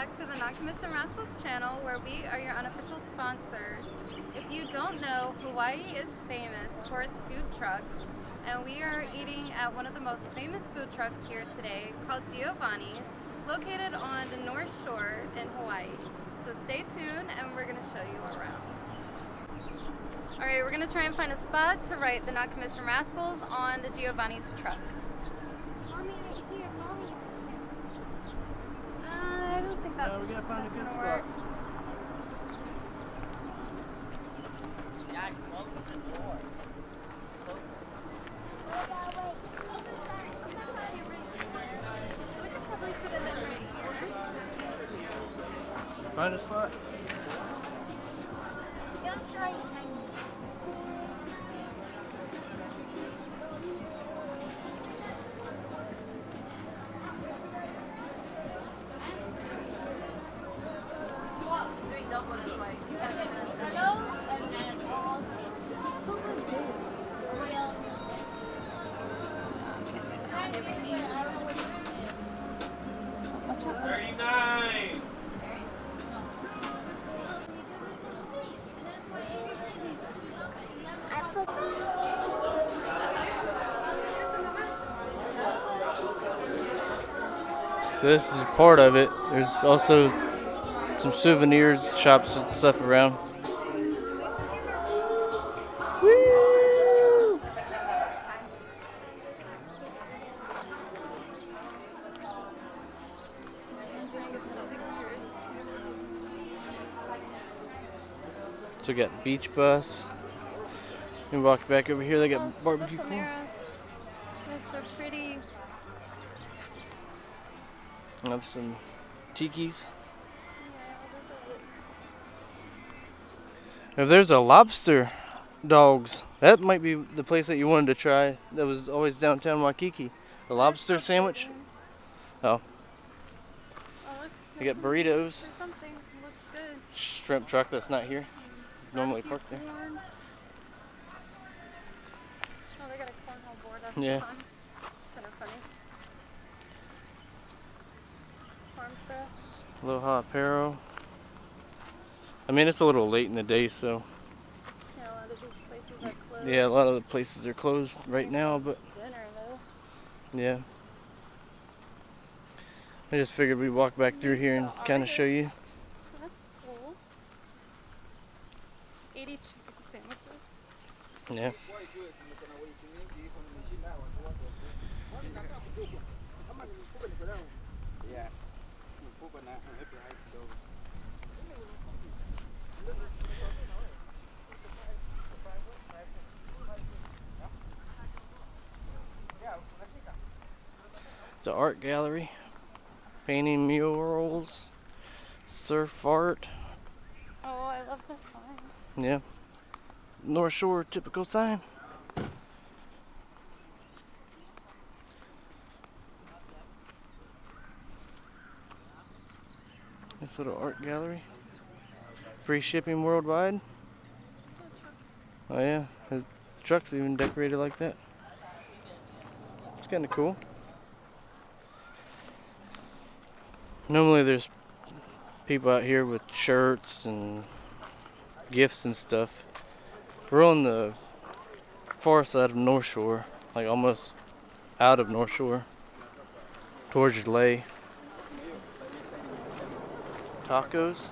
back to the Noncommissioned Rascals channel, where we are your unofficial sponsors. If you don't know, Hawaii is famous for its food trucks, and we are eating at one of the most famous food trucks here today called Giovanni's, located on the North Shore in Hawaii. So stay tuned and we're going to show you around. Alright, we're going to try and find a spot to write the Noncommissioned Rascals on the Giovanni's truck. Mommy, right here, Mommy. I don't think that's we gotta find a good spot. work. Yeah, close the door. We could probably put it in right here. Find a spot. Don't try it. So this is part of it. There's also some souvenirs, shops and stuff around. Woo! So we got beach bus. We walk back over here. They got barbecue corn. Those are pretty. I have some tikis. If there's a lobster dogs, that might be the place that you wanted to try. That was always downtown Waikiki. The lobster sandwich. Oh. They got burritos. There's something. Looks good. Shrimp truck that's not here. Normally parked there. Corn. Oh, they got a cornhole board. That's Yeah. fun. It's kind of funny. Farm fresh. Aloha apparel. I mean, it's a little late in the day, so Yeah, a lot of these places are closed. yeah, a lot of the places are closed right now, but Dinner though. yeah. I just figured we'd walk back through here and kind of show you. That's cool. 80 chicken sandwiches. Yeah. It's an art gallery. Painting murals. Surf art. Oh, I love this sign. Yeah. North Shore typical sign. This little art gallery. Free shipping worldwide. Oh yeah, his truck's even decorated like that. It's kind of cool. Normally there's people out here with shirts and gifts and stuff. We're on the far side of North Shore, like almost out of North Shore, towards Lay. Tacos.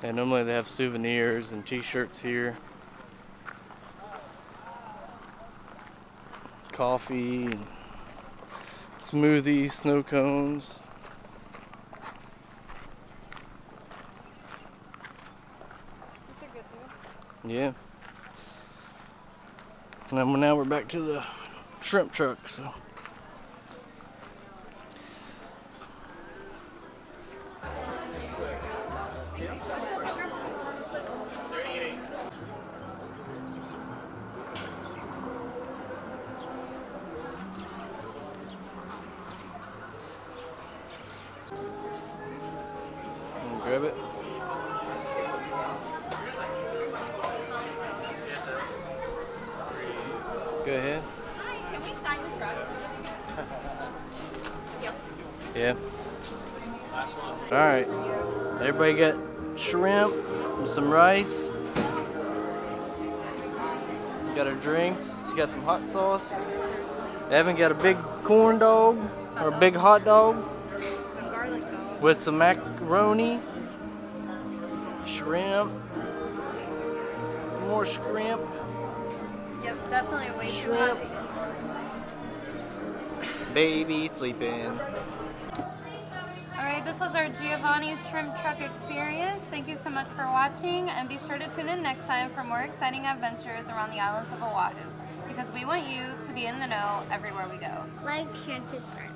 And normally they have souvenirs and t-shirts here. Coffee and smoothies, snow cones. That's a good deal. Yeah. And then now we're back to the shrimp truck, so. Grab it. Yeah. Alright. Everybody got shrimp and some rice. Got our drinks. Got some hot sauce. Evan got a big corn dog, or a big hot dog. A garlic dog. With some macaroni. Shrimp. More shrimp. Yep, definitely way too Shrimp. hot. Baby sleeping. Alright, this was our Giovanni shrimp truck experience. Thank you so much for watching, and be sure to tune in next time for more exciting adventures around the islands of Oahu, because we want you to be in the know everywhere we go. Like, share, and subscribe.